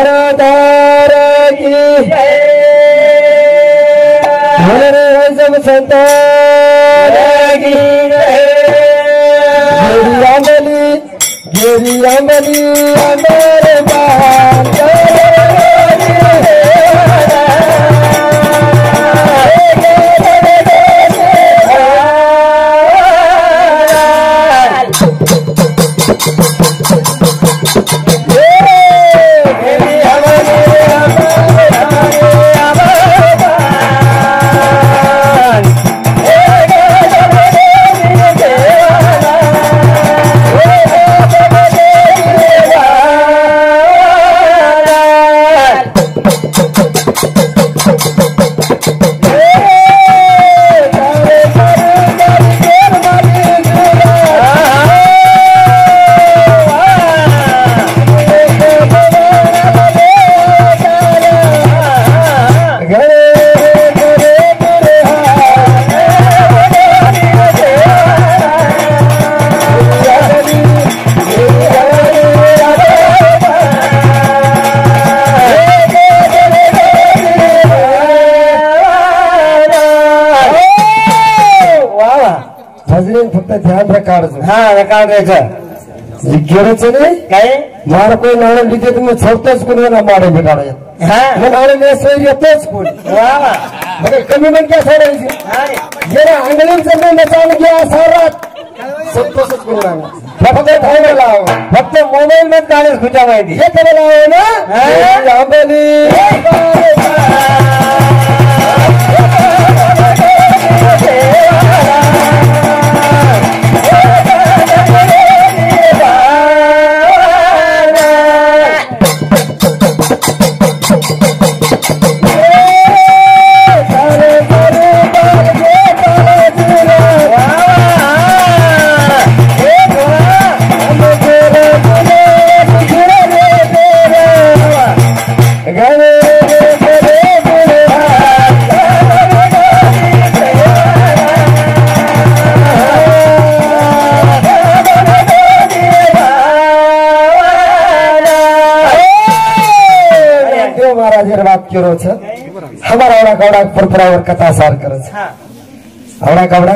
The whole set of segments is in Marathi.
सरदार की सब संतान की गिरी अमली अमर बात फक्त ध्यान रकाडचं हा रकाडायचं गेलंच नाही काय मारा कोई नाणं लिहिते तुम्ही छोटच कोणी ना माडे बिघाडायत हा नाणं नेसं येतच कोणी वा वा मग कमी पण क्या सोडायची जरा अंगणीचं नाही नचावलं घ्या सारात संतोषच करू लागला फक्त थांबा लाव फक्त मोबाईल मध्ये गाणं खुच्या माहिती हे करायला लाव ना आंबली हमारा आवड़ा कवड़ा परपरावर कथा सार करच आवड़ा कवड़ा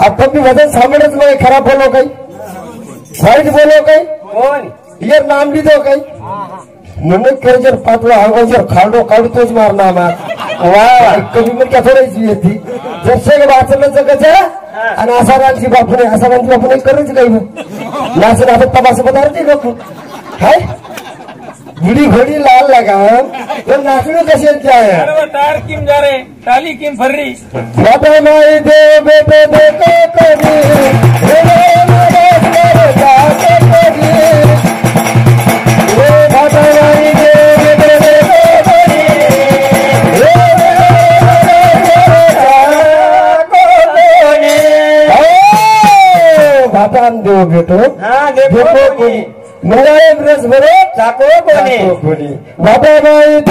आपण भी वजन सामनेच मग खराब बोलो काही वाईट बोलो काही कोण ये नाम लिहितो काही म्हणून कर जर पातळा हागो जर खाडो काढतोच मारना मार वा कमी पण क्या थोडीची येते जरसे के वाचलं जगच आणि आसारांची बापूने आसारांची बापूने करच काही नाचन आता तमाशा पदार्थ नको हाय बुढ़ी घोड़ी लाल लगा तो नाचने कैसे क्या है तार किम जा रहे ताली किम फर रही बाबा माई दे बेटे देखो कभी बाबा माई दे बेटे देखो बाबा दो बेटो हाँ देखो कोई मेरा एक रस भरो चाको कोणी बाबा भाई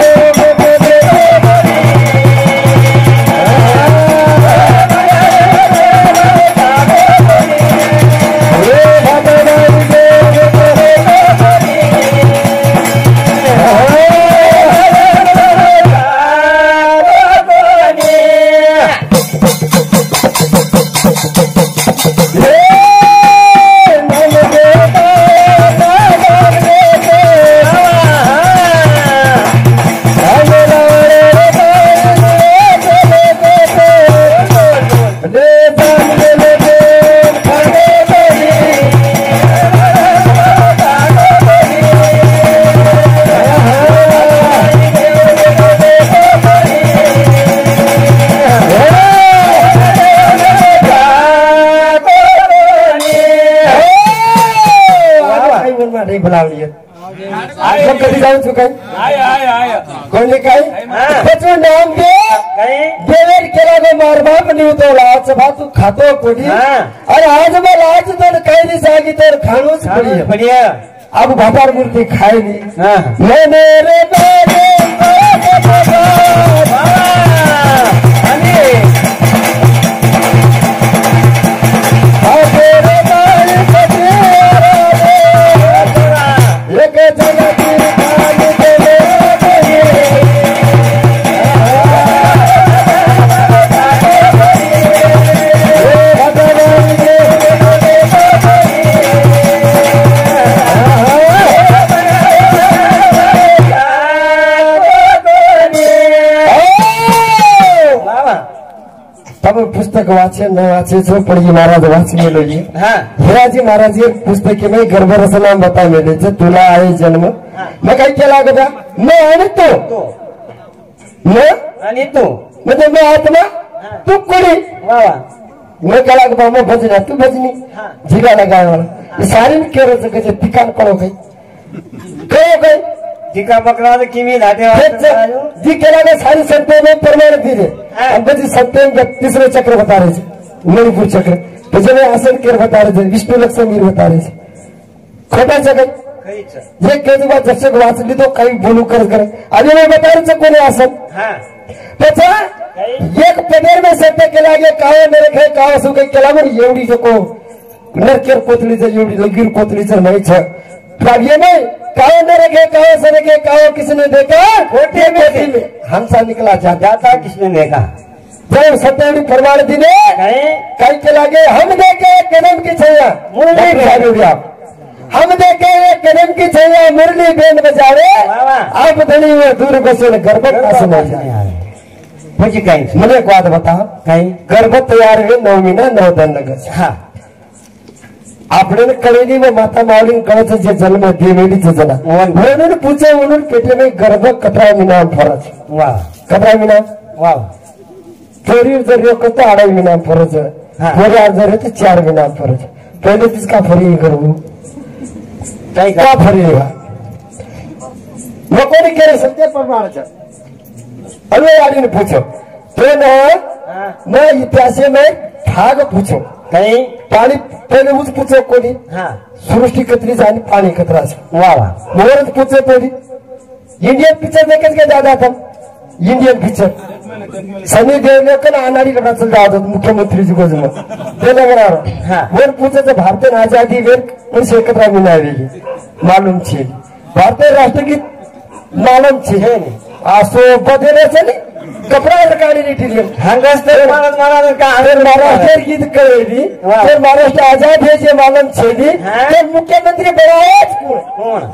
कधी जाऊन चुकाय कोणी काय त्याचं नाम दे देवेर केला गो मार बाप निवतवला भातू खातो कोणी अरे आज मला आज तर काही नाही सांगी तर खाणूच पडी अब भापार मूर्ती खाय नाही एक जगती पुस्तक वाचे न वाचे जो पढ़ी महाराज वाच मेलो ये हाँ हिराजी महाराज ये पुस्तक में गर्भ रसनाम बता मेले तुला आहे जन्म मैं काही केला गदा मैं आणि तो मैं आणि तू म्हणजे मैं आत्मा तू कोणी वा वा मैं केला गदा मैं भजना तू भजनी हाँ जिगा लगाय वाला सारी में केरच कसे ठिकाण करो काही काही जिका पकड़ा तो किमी धाटे जी केला गया सारी सत्य में प्रमाण दीजिए अब जी सत्य में तीसरे चक्र बता रहे थे मणिपुर चक्र तो जब आसन केर बता रहे थे विष्णु लक्ष्मी बता रहे थे खोटा जगह ये कई बार जब से वाचली तो काही बोलू कर आणि मैं बता रहे थे कोणी आसन त्याचा एक पदेर में सत्य केला गया काव नरक है काव सुख केला म्हणून एवढी जो को नरकेर कोथळीचं एवढी लगीर कोथळीचं नाही छ ये नहीं काव नरक है काव सरक है काव किसने देखा खोटे में हमसा निकला जाता किसने देखा जब सत्यवड़ी प्रमाण दिने कई के लागे हम देखे कदम की छैया हम देखे कदम की छैया मुरली बेन बजावे आप धनी हुए दूर बसे गर्भ का समय मुझे कहीं मुझे एक बात बता कहीं गर्भ तैयार हुए 9 महीना 9 दिन लगे हाँ आपने कळेली व माता माऊली कळचं जे जन्म देवेलीचं जना म्हणून पूछे म्हणून पेटे में गर्भ कतरा मिना फरज वाह कतरा मिना वाह चोरी जर कत 2.5 मिना फरज थोड़ा जर तो 4 मिना फरज पहले किसका फरी करू क्या फरीगा लोगों ने कह सत्य प्रमाण अरे आदमी ने पूछो तो मैं इतिहास में भाग पूछो कहीं पाणी पहिले ऊस पूछो कोणी हाँ सृष्टी कतरी आणि पाणी कतराच वाह वाह मोरच पूछो कोणी इंडियन पिक्चर देखेच का दादा आपण इंडियन पिक्चर सनी देवले का अनाड़ी कटा चल जाओ मुख्यमंत्री जी को जमा देना करा हाँ वर पूछे भारतीय आजादी वेर उनसे एकत्र मिळालेली मालूम छे भारतीय राष्ट्रगीत मालूम छे आसो बदलेचं नाही कपड़ा काढी नीटी हंगस महाराष्ट्र गीत कळेली तर महाराष्ट्र आजाद है जे मालूम छेली ते मुख्यमंत्री बनावेच कौन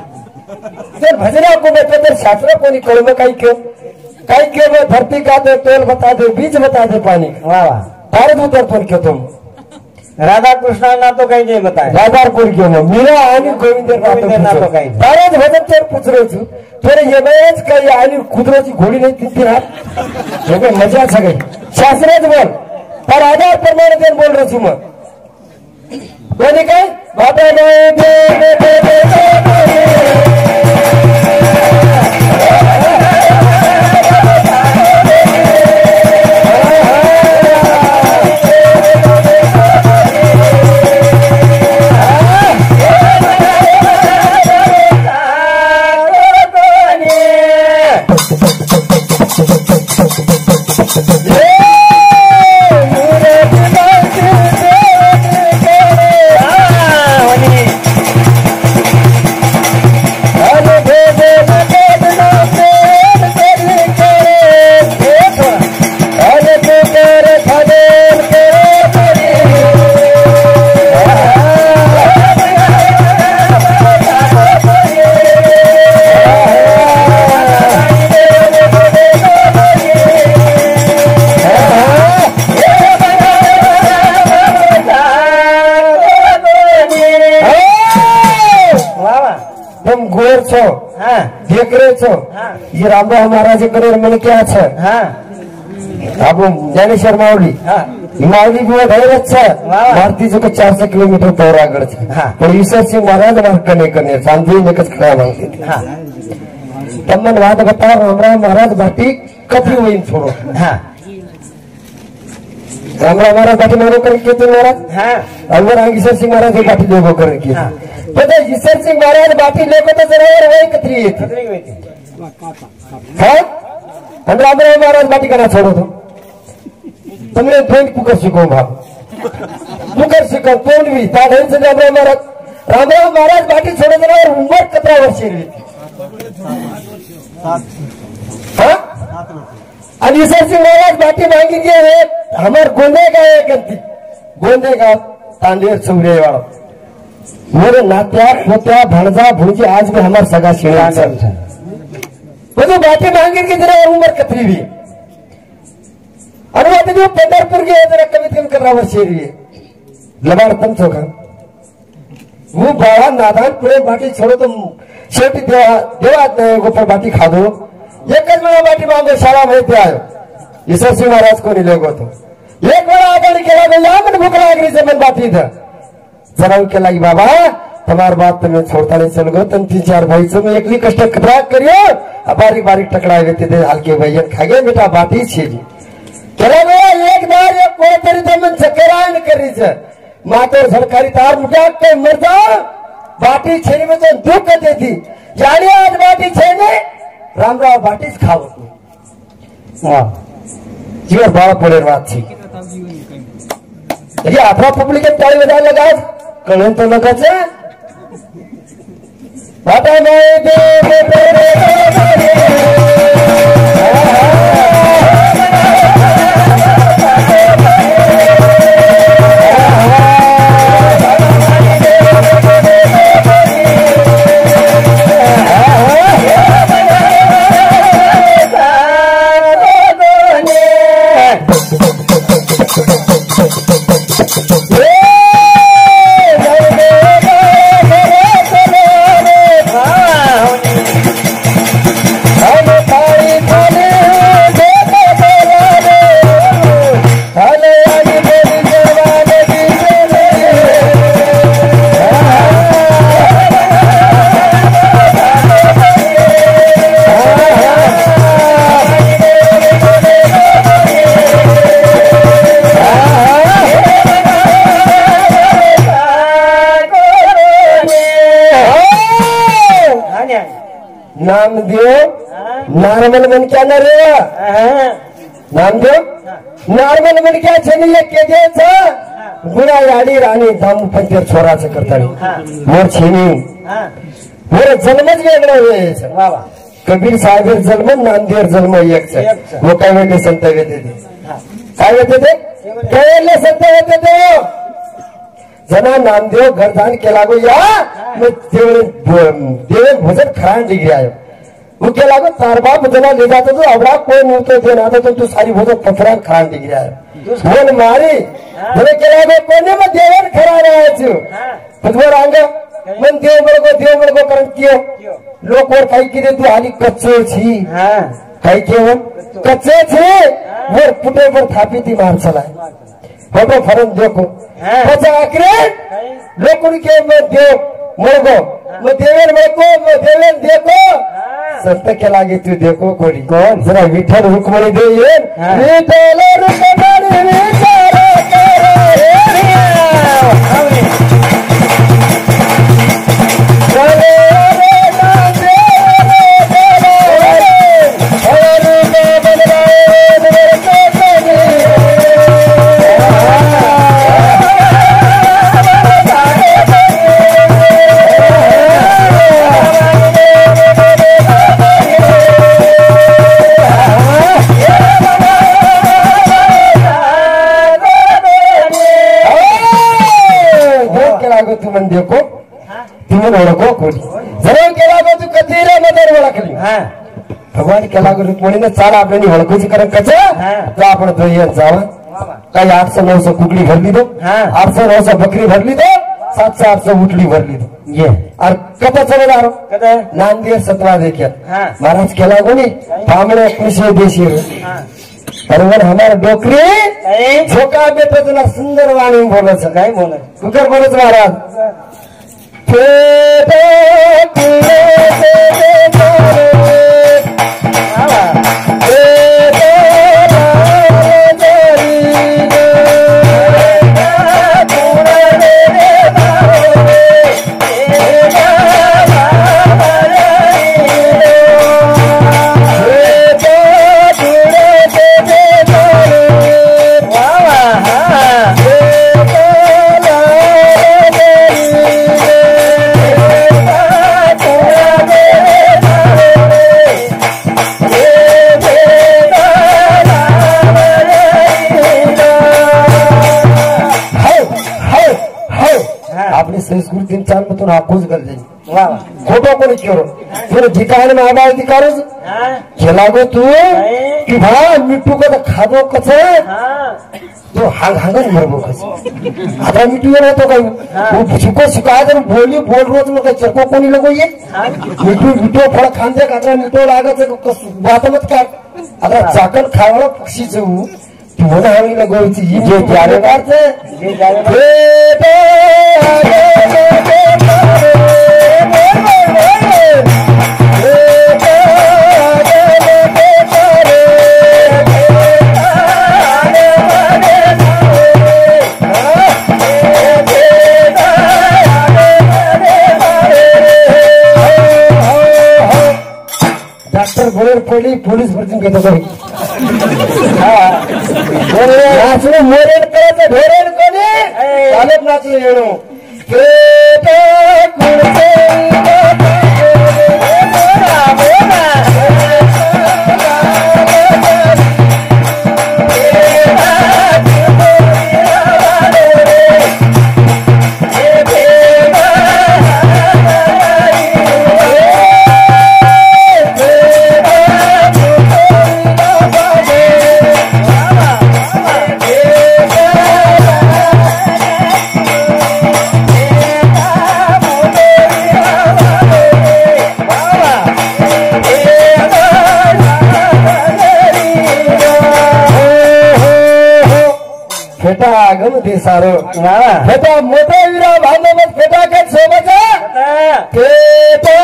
जर भजना को बेहतर शास्त्र को नहीं करो काही क्यों मैं धरती का दे तोल बता दे बीज बता दे पानी वाह वाह भारत उतर पण क्यों तुम राधा कृष्णा ना तो काही नाही बताय राधारपुर क्यों मीरा आणि गोविंद ना तो काही ताराज भजन तर पुचरो छु थोडे येमेच काही आणि कुदरती घोडी नाही तीन हात हे मजा सगळी शास्त्रच बोल पर आधार प्रमाण देन बोल रही छू मग कोणी काय बाबा ये रामराव महाराज करे मैंने क्या है अब ज्ञानेश्वर मावली मावली भी ढाई भारती जो 400 किलोमीटर पौर आगड़ पण ईश्वर सिंह महाराज मार्ग करने सांधी ने खड़ा मांगते थे तमन बात बता रामराव महाराज बाटी कभी हुई छोड़ो रामराव महाराज बाटी मारो करके तुम महाराज अनवर ईश्वर सिंह महाराज बाटी लोगों करके पता ईश्वर सिंह महाराज बाटी लोगों तो जरा वही कतरी थी रामराव महाराज बाटी करना छोड़ो तो तुमने ड्रोन कुकर सीखो भाव कुकर सीखो कौन भी से रामराव महाराज बाटी छोड़ो जरा और उम्र 17 वर्ष आणि ईश्वर सिंह महाराज बाटी मांगी गए हमारे गोंदे का एक गोंदे का तांडेर चौरे वाला मेरे नात्या पोत्या भणजा भुणजी आज में हमारे सगा शिणा वो जो बातें मांगे कि जरा उम्र कतरी भी आणि आता तू पंढरपूर गे जरा कमीत कमी करावर शेरी लबाड तुमचं का वो बाबा नादान पुढे बाटी छोडतो शेवटी देवात नाही गोपाळ बाटी खादो एकच वेळा बाटी मागो शाळा माहिती आयो यशस्वी महाराज कोणी लोक होतो एक वेळा आपण केला गया पण भूक लागली जमन बाटी इथं जरा केला की बाबा तुम्हार बात तुम्हें छोड़ता नहीं चल गो तुम 3-4 भाई से मैं एकली कष्ट खतरा करियो बारीक बारीक टकड़ा गए थे हल्के भैया खागे बेटा बाटी छे जी केला गया एक बार एक कोई तरी तो मन चकरायन करी छ मातर सरकारी तार मुटा के मर जाओ बाटी छेनी में तो दुख देती जाने आज बाटी छेने रामराव बाटीच खाओ हां जीवर बाळा पडे बात छी ये आपला पब्लिक टाळी वाजायला लगा कळून तो नकाचं बाटा नाही दे नामदेव नॉर्मल मन क्या न रे नामदेव नॉर्मल मन क्या छेनी के देच गुणा याडी राणी दाम पंचर छोराचं करतानी मोर छेनी मोर जन्मच वेगळा होयच बाबा कबीर साहेब जन्म नामदेव जन्म एक छ वो काय वेळे संत वेते काय वेते ते काय संत वेते ते जना नामदेव घरदान केला गो या देव भोजन खरान डिग्री आयो वो केला गो तार बाप जना ले जातो तो अबड़ा कोई नूतो देना तो तू सारी भोजन पथरान खरान डिग्री आयो मन मारी जने केला गो कोने में देवन खरा रहा छु पदवर आंग मन देव बळगो करन कियो लोक वर काही किरे तू आली कच्चे छी काही केवन कच्चे छी वर पुटे वर थापी ती मार चलाय फोटो फरन देखो बचा आखिर लोकुन के मैं देव मरगो मैं देवेन मरको मैं देवेन देखो संत के लागे तू देखो कोड़ी कौन जरा विठल रुक्मणी दे ये विठल रुक्मणी विचार करे तुमन देखो तुमन ओळखो कोणी जरा केला गो तू कतीरे मदर ओळखली भगवान केला गो रुक्मणीने चाल आपल्यानी ओळखूची कारण कच तो आपण दोयन जावा काही 800-900 कुकडी भरली दो 800-900 बकरी भरली दो 700-800 उठली भरली दो ये और कथा चलेला रो कदा नांदेड 17 देखिया महाराज केला गोनी बामणे कृषि देशी बरोबर हमारा डोकरी झोका बेटा तुला सुंदर वाणी बोलायचं काय बोलायचं कुकर बोलत महाराज चाल मग तुला आखूच गरजे वा वा. खोटो कोणी केलो तुला ठिकाण माबा अधिकारच हा? केला गो तू काय? की भा मिठू का खादो कस हा. तो हांगच मरबो कस आता मिठू राहतो काय शिको शिकाय तर बोली बोल रोज मग चको कोणी लोक ये मिठू मिठू फळ खांदे का मिठू लागत कस बात मत काय आता चाकण खावला पक्षी जाऊ तू ना हवी लगवायची ही जे त्यारे काढते जे जायला डॉक्टर बोलेर पडली पोलीस भरती घेतो काही नाचलं मोरेड करायचं ढोरेड कोणी चालत नाचलं येणं फेटा गम ते सारो फेटा मोठा विरा भांडवत फेटा काय सोबत फेटा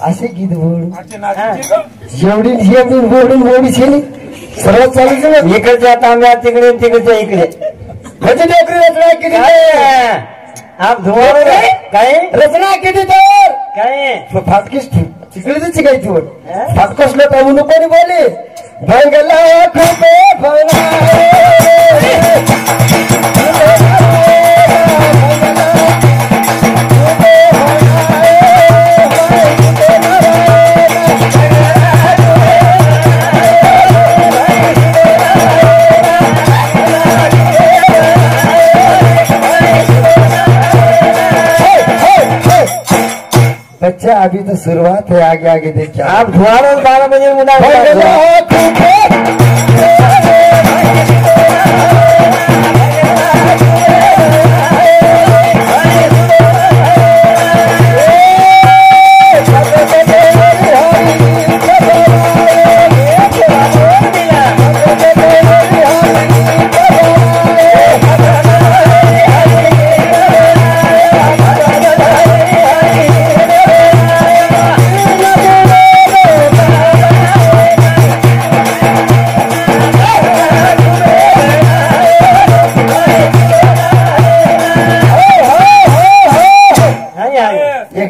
असे गीत जेवढी जेवढी बोडून बोडी शेली सर्व चालूच ना इकडच्या तांब्या तिकडे तिकडच्या इकडे म्हणजे नोकरी रचना केली आप धुवार काय रचना केली तर काय फाटकीच तिकडे त्याची काही तू फाटकसलं का म्हणून कोणी बोले बंगला खूप बच्चा अभी तो शुरुआत है आगे आगे देखिए आप धुआर 12 बजे मुड़ा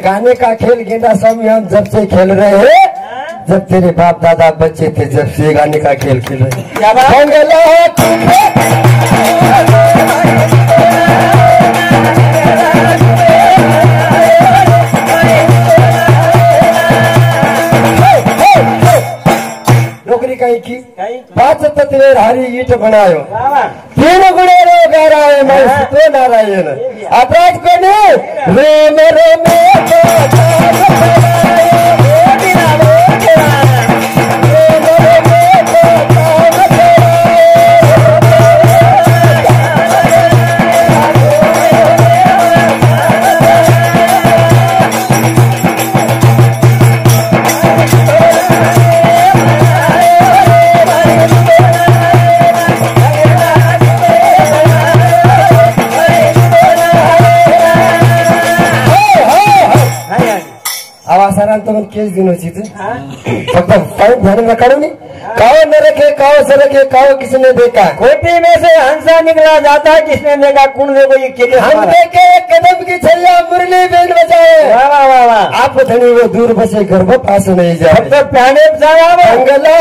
गाने का खेल गेंदा स्वामी हम जब से खेल रहे हैं जब तेरे बाप दादा बच्चे थे जब से गाने का खेल खेल रहे नौकरी कहीं की 5 तत्वेर हरी ईट बनायो 3 गुणे रोगाराय मैं सुतो नारायण अपराध कोणी रेम रेम आवासारान तो केस दिन होची फक्त पाइप ध्यान में करो नहीं काओ न रखे काओ सरके काओ किसने देखा खोटी में से हंसा निकला जाता है किसने देखा कौन देखो ये के हम देखे एक कदम की छैया मुरली बेन बजाए वाह वाह वाह वाह आप धनी वो दूर बसे गर्भ पास नहीं जाए फक्त प्याने जावा मंगला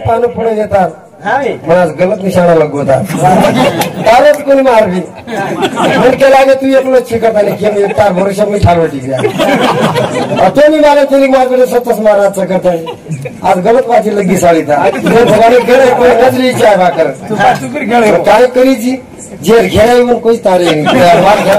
पानं पुढे येतात मला गलत निशाणा लगवतात कालच कोणी मारली म्हणके लागे तू एकलोच शिकत आणि केम एकटा भरोसा मी ठारवटी गया तो मी मारे तुली मारले सतस माराचं करता आज गलत वाची लगी साळी था भगवान गेले कोई नजरी चाय भाकर काय करीची जेर घेराय पण कोई तारे नहीं मार घ्या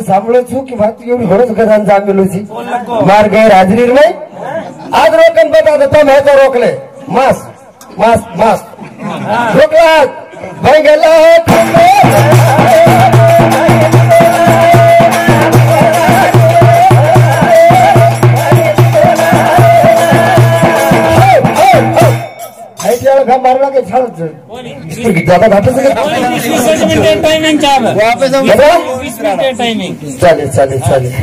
सांभळू की बात एवढी हळूच गजान जामेलो सी मार गैर हाजरी में आज रोकन बता देता मैं तो रोकले मास मास मास रोकला भाई गला मारला के ज्यादा घाटे टाइमिंग चालेल चालेल चालेल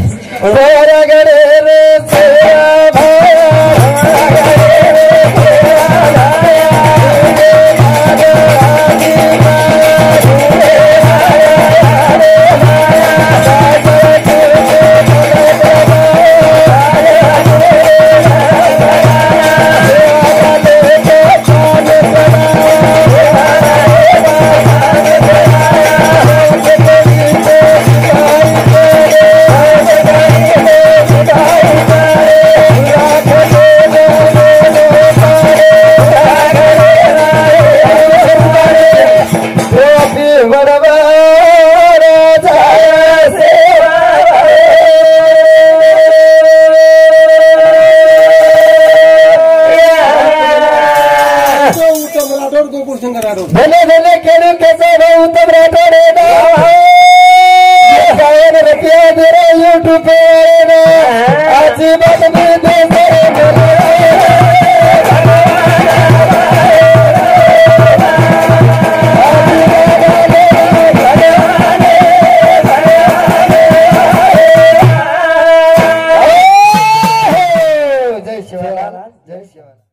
भले भले खेड़ू कैसे उत्तम राठौड़े गायन रखिया मेरे यूट्यूब पे आज बात में जय शिवलाल जय शिवलाल।